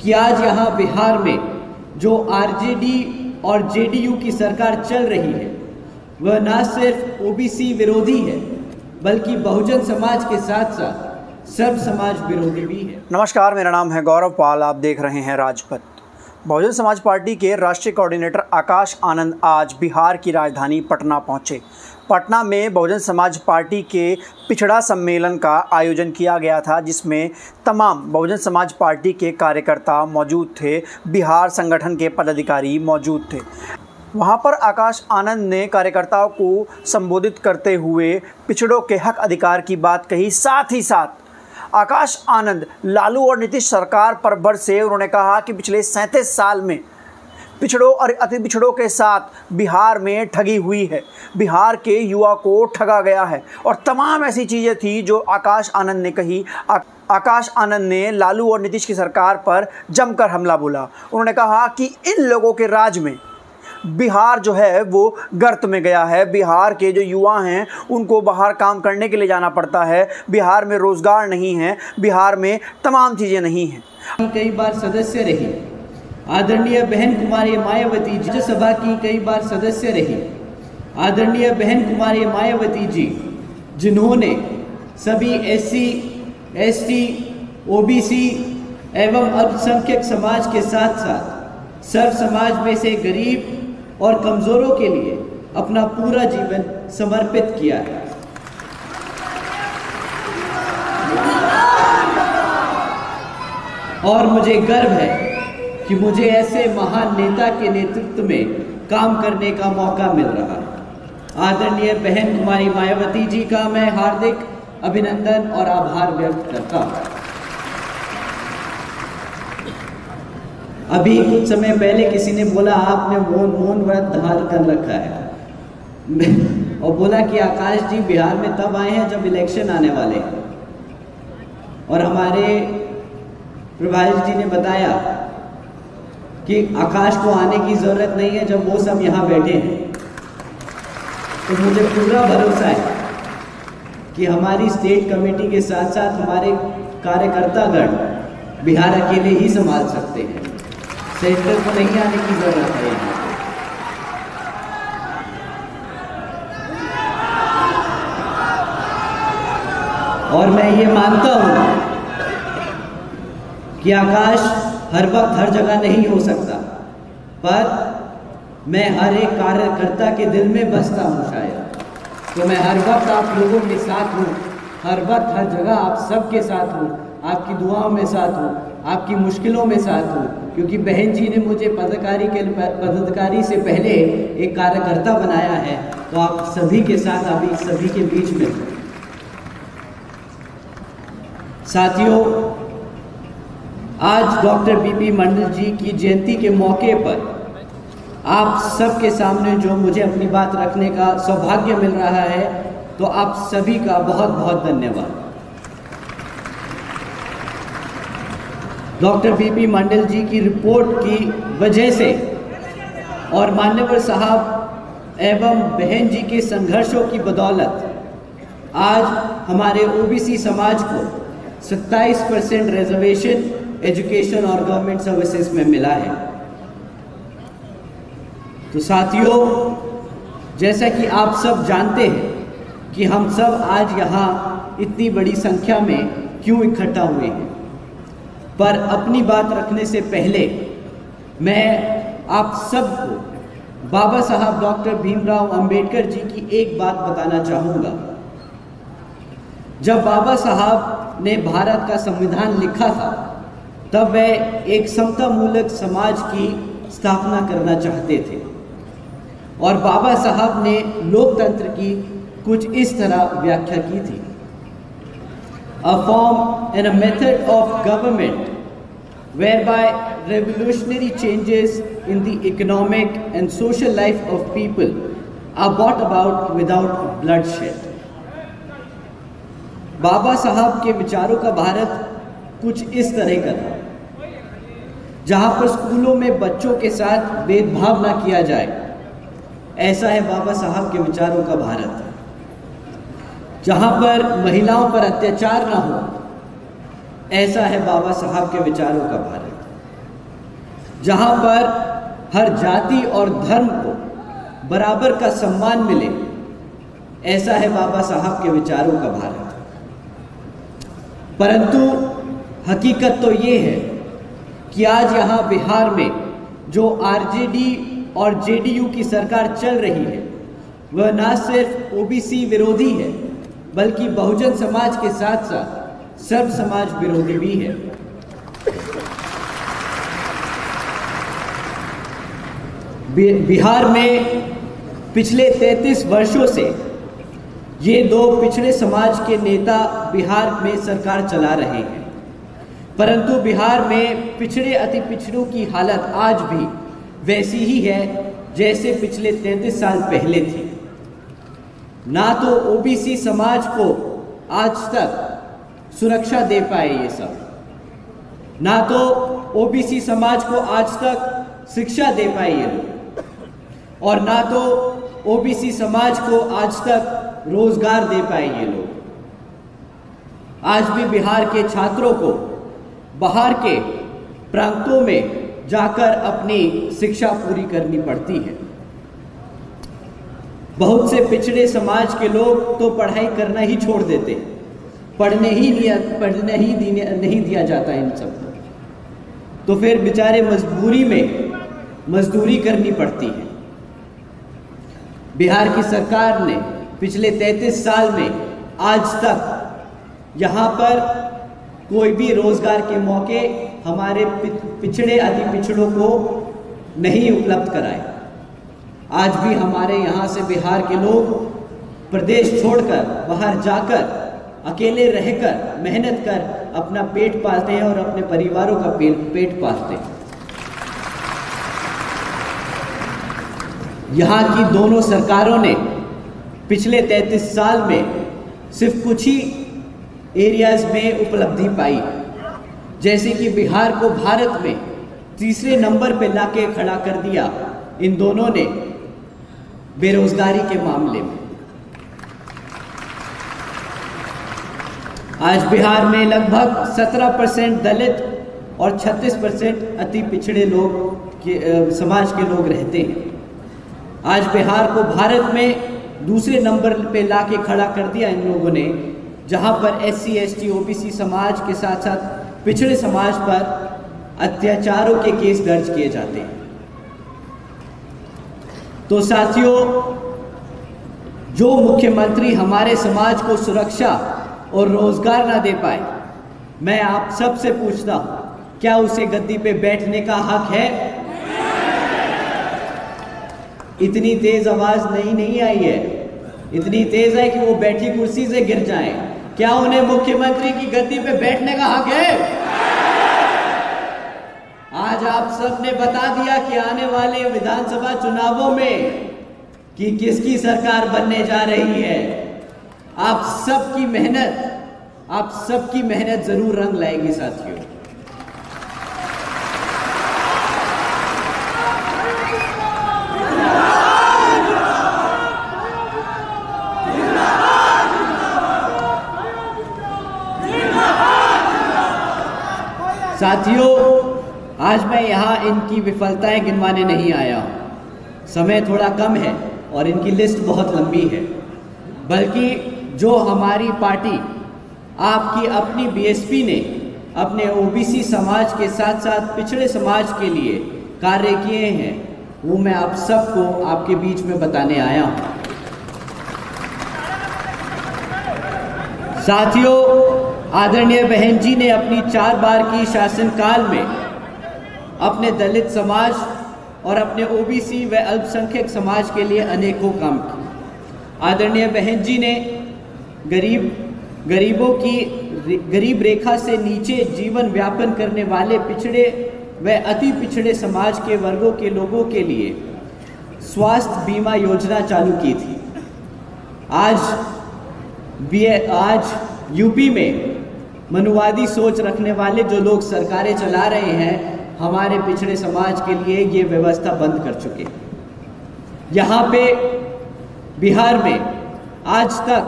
कि आज यहाँ बिहार में जो आरजेडी और जेडीयू की सरकार चल रही है वह न सिर्फ ओबीसी विरोधी है बल्कि बहुजन समाज के साथ साथ सर्व समाज विरोधी भी है। नमस्कार, मेरा नाम है गौरव पाल, आप देख रहे हैं राजपथ। बहुजन समाज पार्टी के राष्ट्रीय कोऑर्डिनेटर आकाश आनंद आज बिहार की राजधानी पटना पहुंचे। पटना में बहुजन समाज पार्टी के पिछड़ा सम्मेलन का आयोजन किया गया था, जिसमें तमाम बहुजन समाज पार्टी के कार्यकर्ता मौजूद थे, बिहार संगठन के पदाधिकारी मौजूद थे। वहां पर आकाश आनंद ने कार्यकर्ताओं को संबोधित करते हुए पिछड़ों के हक अधिकार की बात कही। साथ ही साथ आकाश आनंद लालू और नीतीश सरकार पर बरसे। उन्होंने कहा कि पिछले 37 साल में पिछड़ों और अति पिछड़ों के साथ बिहार में ठगी हुई है, बिहार के युवा को ठगा गया है और तमाम ऐसी चीज़ें थी जो आकाश आनंद ने कही। आकाश आनंद ने लालू और नीतीश की सरकार पर जमकर हमला बोला। उन्होंने कहा कि इन लोगों के राज में बिहार जो है वो गर्त में गया है। बिहार के जो युवा हैं उनको बाहर काम करने के लिए जाना पड़ता है, बिहार में रोज़गार नहीं है, बिहार में तमाम चीज़ें नहीं हैं। कई बार सदस्य रही आदरणीय बहन कुमारी मायावती जी, राज्यसभा की कई बार सदस्य रही आदरणीय बहन कुमारी मायावती जी, जिन्होंने सभी एससी, एसटी, ओबीसी एवं अल्पसंख्यक समाज के साथ साथ सर्व समाज में से गरीब और कमजोरों के लिए अपना पूरा जीवन समर्पित किया है। और मुझे गर्व है कि मुझे ऐसे महान नेता के नेतृत्व में काम करने का मौका मिल रहा है। आदरणीय बहन कुमारी मायावती जी का मैं हार्दिक अभिनंदन और आभार व्यक्त करता हूँ। अभी कुछ समय पहले किसी ने बोला आपने मौन व्रत धारण कर रखा है और बोला कि आकाश जी बिहार में तब आए हैं जब इलेक्शन आने वाले हैं। और हमारे प्रभारी जी ने बताया कि आकाश को आने की ज़रूरत नहीं है जब वो सब यहाँ बैठे हैं। तो मुझे पूरा भरोसा है कि हमारी स्टेट कमेटी के साथ साथ हमारे कार्यकर्तागण बिहार अकेले ही संभाल सकते हैं, सेंटर को नहीं आने की जरूरत है। और मैं ये मानता हूं कि आकाश हर वक्त हर जगह नहीं हो सकता, पर मैं हर एक कार्यकर्ता के दिल में बसता हूं शायद। तो मैं हर वक्त आप लोगों के साथ हूं, हर वक्त हर जगह आप सबके साथ हूं, आपकी दुआओं में साथ हूं, आपकी मुश्किलों में साथ हूं, क्योंकि बहन जी ने मुझे पदाधिकारी से पहले एक कार्यकर्ता बनाया है। तो आप सभी के साथ, अभी सभी के बीच में हूं। साथियों, आज डॉक्टर बीपी मंडल जी की जयंती के मौके पर आप सबके सामने जो मुझे अपनी बात रखने का सौभाग्य मिल रहा है, तो आप सभी का बहुत बहुत धन्यवाद। डॉक्टर बीपी मंडल जी की रिपोर्ट की वजह से और मान्यवर साहब एवं बहन जी के संघर्षों की बदौलत आज हमारे ओबीसी समाज को 27% रिजर्वेशन एजुकेशन और गवर्नमेंट सर्विसेज में मिला है। तो साथियों, जैसा कि आप सब जानते हैं कि हम सब आज यहाँ इतनी बड़ी संख्या में क्यों इकट्ठा हुए हैं, पर अपनी बात रखने से पहले मैं आप सबको बाबा साहब डॉक्टर भीमराव अंबेडकर जी की एक बात बताना चाहूँगा। जब बाबा साहब ने भारत का संविधान लिखा था, तब वह एक समतामूलक समाज की स्थापना करना चाहते थे और बाबा साहब ने लोकतंत्र की कुछ इस तरह व्याख्या की थी: a form and a method of government whereby revolutionary changes in the economic and social life of people are brought about without bloodshed। बाबा साहब के विचारों का भारत कुछ इस तरह का था, जहाँ पर स्कूलों में बच्चों के साथ भेदभाव ना किया जाए, ऐसा है बाबा साहब के विचारों का भारत। जहाँ पर महिलाओं पर अत्याचार ना हो, ऐसा है बाबा साहब के विचारों का भारत। जहां पर हर जाति और धर्म को बराबर का सम्मान मिले, ऐसा है बाबा साहब के विचारों का भारत। परंतु हकीकत तो ये है कि आज यहाँ बिहार में जो आरजेडी और जेडीयू की सरकार चल रही है, वह ना सिर्फ ओबीसी विरोधी है, बल्कि बहुजन समाज के साथ साथ सर्व समाज विरोधी भी है। बिहार में पिछले 33 वर्षों से ये दो पिछड़े समाज के नेता बिहार में सरकार चला रहे हैं, परंतु बिहार में पिछड़े अति पिछड़ों की हालत आज भी वैसी ही है जैसे पिछले 33 साल पहले थी। ना तो ओबीसी समाज को आज तक सुरक्षा दे पाए ये सब, ना तो ओबीसी समाज को आज तक शिक्षा दे पाए ये लोग, और ना तो ओबीसी समाज को आज तक रोजगार दे पाए ये लोग। आज भी बिहार के छात्रों को बाहर के प्रांतों में जाकर अपनी शिक्षा पूरी करनी पड़ती है। बहुत से पिछड़े समाज के लोग तो पढ़ाई करना ही छोड़ देते हैं, पढ़ने ही नहीं दिया जाता इन सबको, तो फिर बेचारे मजबूरी में मजदूरी करनी पड़ती है। बिहार की सरकार ने पिछले 33 साल में आज तक यहाँ पर कोई भी रोजगार के मौके हमारे पिछड़े अति पिछड़ों को नहीं उपलब्ध कराए। आज भी हमारे यहाँ से बिहार के लोग प्रदेश छोड़कर बाहर जाकर अकेले रहकर मेहनत कर अपना पेट पालते हैं और अपने परिवारों का पेट पालते हैं। यहाँ की दोनों सरकारों ने पिछले 33 साल में सिर्फ कुछ ही एरियाज में उपलब्धि पाई, जैसे कि बिहार को भारत में तीसरे नंबर पे लाके खड़ा कर दिया इन दोनों ने बेरोजगारी के मामले में। आज बिहार में लगभग 17% दलित और 36% अति पिछड़े लोग के समाज के लोग रहते हैं। आज बिहार को भारत में दूसरे नंबर पे लाके खड़ा कर दिया इन लोगों ने, जहां पर SC ST OBC समाज के साथ साथ पिछड़े समाज पर अत्याचारों के केस दर्ज किए जाते हैं। तो साथियों, जो मुख्यमंत्री हमारे समाज को सुरक्षा और रोजगार ना दे पाए, मैं आप सबसे पूछता हूं, क्या उसे गद्दी पे बैठने का हक है? इतनी तेज आवाज नहीं आई है, इतनी तेज है कि वो बैठी कुर्सी से गिर जाएं। क्या उन्हें मुख्यमंत्री की गद्दी पे बैठने का हक है? आज आप सब ने बता दिया कि आने वाले विधानसभा चुनावों में कि किसकी सरकार बनने जा रही है। आप सबकी मेहनत जरूर रंग लाएगी साथियों। साथियों, आज मैं यहाँ इनकी विफलताएं गिनवाने नहीं आया हूँ, समय थोड़ा कम है और इनकी लिस्ट बहुत लंबी है, बल्कि जो हमारी पार्टी आपकी अपनी बीएसपी ने अपने ओबीसी समाज के साथ साथ पिछड़े समाज के लिए कार्य किए हैं, वो मैं आप सबको आपके बीच में बताने आया हूँ। साथियों, आदरणीय बहन जी ने अपनी 4 बार की शासनकाल में अपने दलित समाज और अपने ओबीसी व अल्पसंख्यक समाज के लिए अनेकों काम किए। आदरणीय बहन जी ने गरीब रेखा से नीचे जीवन व्यापन करने वाले पिछड़े व अति पिछड़े समाज के वर्गों के लोगों के लिए स्वास्थ्य बीमा योजना चालू की थी। आज यूपी में मनुवादी सोच रखने वाले जो लोग सरकारें चला रहे हैं, हमारे पिछड़े समाज के लिए ये व्यवस्था बंद कर चुके। यहाँ पे बिहार में आज तक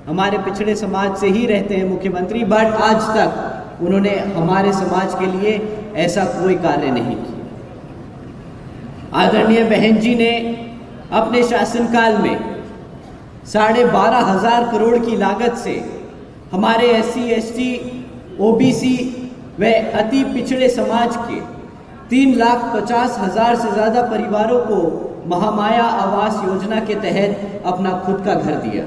हमारे पिछड़े समाज से ही रहते हैं मुख्यमंत्री, बट आज तक उन्होंने हमारे समाज के लिए ऐसा कोई कार्य नहीं किया। आदरणीय बहन जी ने अपने शासनकाल में 12,500 करोड़ की लागत से हमारे SC, ST, OBC व अति पिछड़े समाज के 3,50,000 से ज़्यादा परिवारों को महामाया आवास योजना के तहत अपना खुद का घर दिया।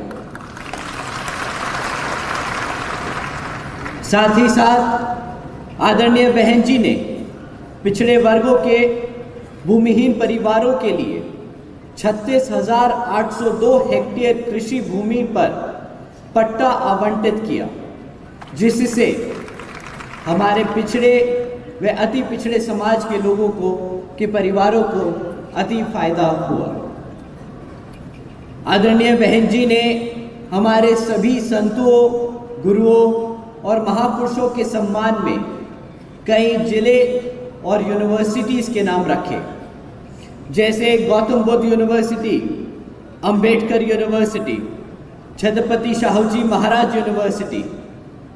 साथ ही साथ आदरणीय बहन जी ने पिछड़े वर्गों के भूमिहीन परिवारों के लिए 36,802 हेक्टेयर कृषि भूमि पर पट्टा आवंटित किया, जिससे हमारे पिछड़े व अति पिछड़े समाज के लोगों को के परिवारों को अति फायदा हुआ। आदरणीय बहन जी ने हमारे सभी संतों, गुरुओं और महापुरुषों के सम्मान में कई जिले और यूनिवर्सिटीज़ के नाम रखे, जैसे Gautam Buddha university, Ambedkar university, Chhatrapati Shahuji Maharaj university,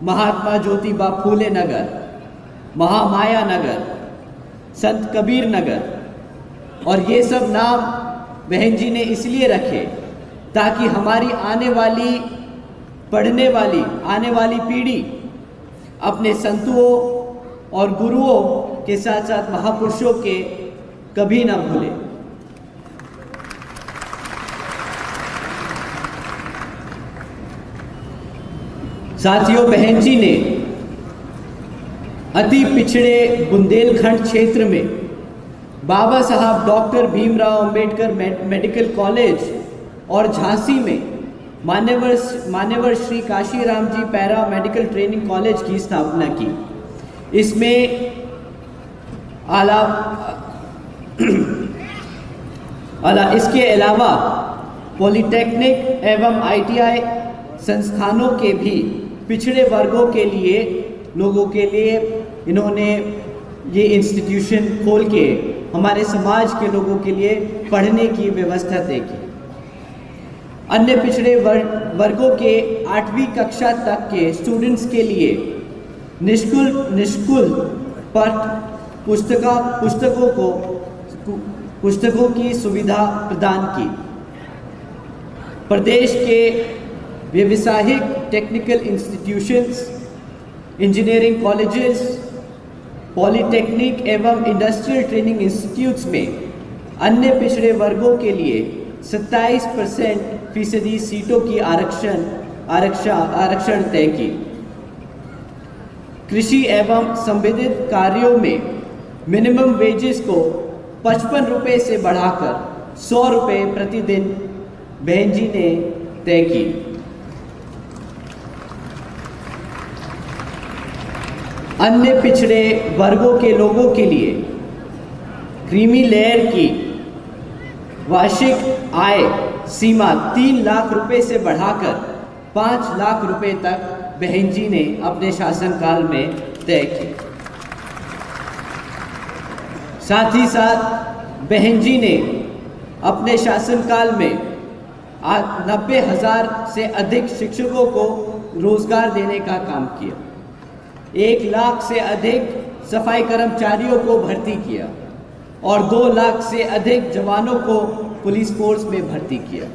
Mahatma Jyotiba Phule नगर, महामाया नगर, संत कबीर नगर। और ये सब नाम बहन जी ने इसलिए रखे ताकि हमारी आने वाली पीढ़ी अपने संतों और गुरुओं के साथ साथ महापुरुषों के कभी ना भूले। साथियों, बहन जी ने अति पिछड़े बुंदेलखंड क्षेत्र में बाबा साहब doctor Bhimrao Ambedkar medical college और झांसी में मान्यवर श्री काशीराम जी पैरा मेडिकल ट्रेनिंग कॉलेज की स्थापना की। इसमें इसके अलावा पॉलिटेक्निक एवं ITI संस्थानों के भी पिछड़े वर्गों के लिए लोगों के लिए इन्होंने ये इंस्टीट्यूशन खोल के हमारे समाज के लोगों के लिए पढ़ने की व्यवस्था तय की। अन्य पिछड़े वर्गों के 8वीं कक्षा तक के स्टूडेंट्स के लिए निःशुल्क पुस्तकों की सुविधा प्रदान की। प्रदेश के व्यावसायिक technical institutions, engineering colleges, polytechnic एवं इंडस्ट्रियल ट्रेनिंग इंस्टीट्यूट्स में अन्य पिछड़े वर्गों के लिए 27% सीटों की आरक्षण तय की। कृषि एवं संबंधित कार्यों में मिनिमम वेजेस को 55 रुपये से बढ़ाकर 100 रुपये प्रतिदिन बहन जी ने तय की। अन्य पिछड़े वर्गों के लोगों के लिए क्रीमी लेयर की वार्षिक आय सीमा 3 लाख रुपए से बढ़ाकर 5 लाख रुपए तक बहन जी ने अपने शासनकाल में तय की। साथ ही साथ बहन जी ने अपने शासनकाल में 90,000 से अधिक शिक्षकों को रोजगार देने का काम किया। 1 लाख से अधिक सफाई कर्मचारियों को भर्ती किया और 2 लाख से अधिक जवानों को पुलिस फोर्स में भर्ती किया,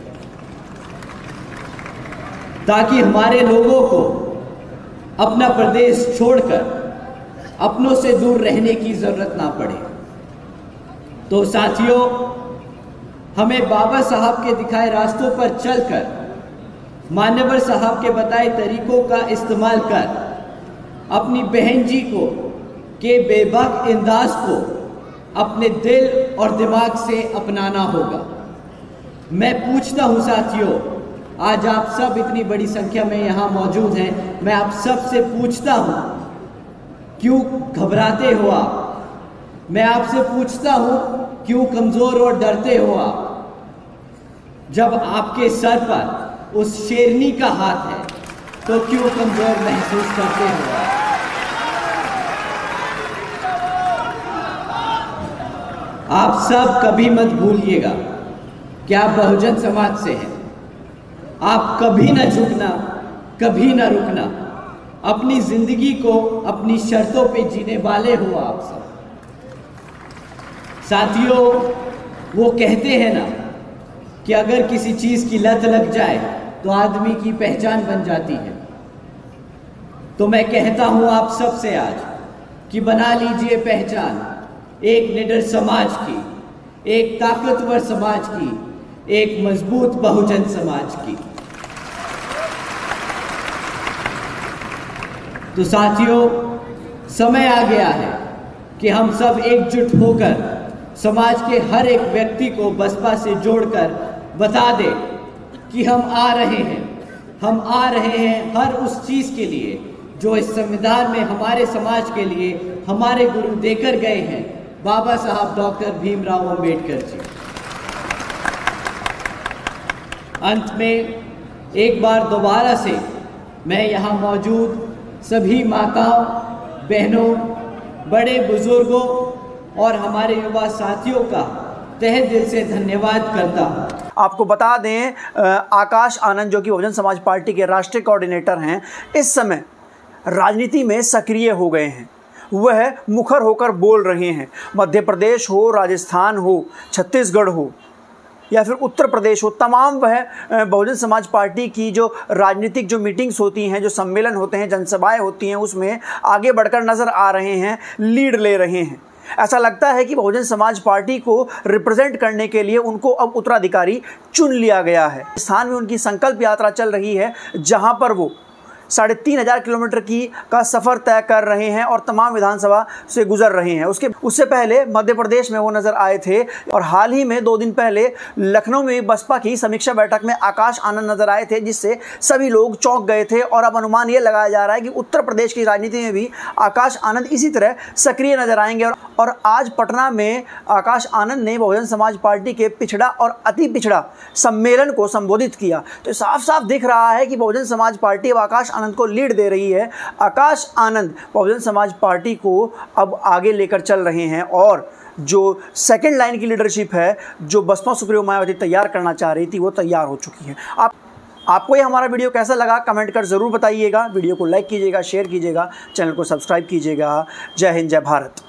ताकि हमारे लोगों को अपना प्रदेश छोड़कर अपनों से दूर रहने की ज़रूरत ना पड़े। तो साथियों, हमें बाबा साहब के दिखाए रास्तों पर चलकर मान्यवर साहब के बताए तरीकों का इस्तेमाल कर अपनी बहन जी को के बेबाक अंदाज को अपने दिल और दिमाग से अपनाना होगा। मैं पूछता हूँ साथियों, आज आप सब इतनी बड़ी संख्या में यहाँ मौजूद हैं, मैं आप सब से पूछता हूँ, क्यों घबराते हो आप? मैं आपसे पूछता हूँ, क्यों कमज़ोर और डरते हो आप? जब आपके सर पर उस शेरनी का हाथ है तो क्यों कमज़ोर महसूस करते हो आप? आप सब कभी मत भूलिएगा कि आप बहुजन समाज से हैं। आप कभी ना झुकना, कभी ना रुकना, अपनी जिंदगी को अपनी शर्तों पे जीने वाले हो आप सब। साथियों, वो कहते हैं ना कि अगर किसी चीज़ की लत लग जाए तो आदमी की पहचान बन जाती है। तो मैं कहता हूं आप सबसे आज कि बना लीजिए पहचान एक निडर समाज की, एक ताकतवर समाज की, एक मजबूत बहुजन समाज की। तो साथियों, समय आ गया है कि हम सब एकजुट होकर समाज के हर एक व्यक्ति को बसपा से जोड़कर बता दें कि हम आ रहे हैं, हम आ रहे हैं हर उस चीज़ के लिए जो इस संविधान में हमारे समाज के लिए हमारे गुरु देकर गए हैं, बाबा साहब डॉक्टर भीमराव अंबेडकर जी। अंत में एक बार दोबारा से मैं यहाँ मौजूद सभी माताओं, बहनों, बड़े बुजुर्गों और हमारे युवा साथियों का तहे दिल से धन्यवाद करता हूँ। आपको बता दें, आकाश आनंद जो कि बहुजन समाज पार्टी के राष्ट्रीय कोऑर्डिनेटर हैं, इस समय राजनीति में सक्रिय हो गए हैं। वह मुखर होकर बोल रहे हैं। मध्य प्रदेश हो, राजस्थान हो, छत्तीसगढ़ हो या फिर उत्तर प्रदेश हो, तमाम वह बहुजन समाज पार्टी की जो राजनीतिक जो मीटिंग्स होती हैं, जो सम्मेलन होते हैं, जनसभाएं होती हैं, उसमें आगे बढ़कर नज़र आ रहे हैं, लीड ले रहे हैं। ऐसा लगता है कि बहुजन समाज पार्टी को रिप्रेजेंट करने के लिए उनको अब उत्तराधिकारी चुन लिया गया है। स्थान में उनकी संकल्प यात्रा चल रही है, जहां पर वो 3,500 किलोमीटर का सफ़र तय कर रहे हैं और तमाम विधानसभा से गुजर रहे हैं। उससे पहले मध्य प्रदेश में वो नज़र आए थे और हाल ही में 2 दिन पहले लखनऊ में बसपा की समीक्षा बैठक में आकाश आनंद नज़र आए थे, जिससे सभी लोग चौंक गए थे। और अब अनुमान ये लगाया जा रहा है कि उत्तर प्रदेश की राजनीति में भी आकाश आनंद इसी तरह सक्रिय नजर आएंगे। और आज पटना में आकाश आनंद ने बहुजन समाज पार्टी के पिछड़ा और अति पिछड़ा सम्मेलन को संबोधित किया। तो साफ साफ दिख रहा है कि बहुजन समाज पार्टी अब आकाश आनंद को लीड दे रही है। आकाश आनंद बहुजन समाज पार्टी को अब आगे लेकर चल रहे हैं और जो सेकंड लाइन की लीडरशिप है, जो बसपा सुप्रीमो मायावती तैयार करना चाह रही थी, वो तैयार हो चुकी है। आपको ये हमारा वीडियो कैसा लगा कमेंट कर ज़रूर बताइएगा। वीडियो को लाइक कीजिएगा, शेयर कीजिएगा, चैनल को सब्सक्राइब कीजिएगा। जय हिंद, जय भारत।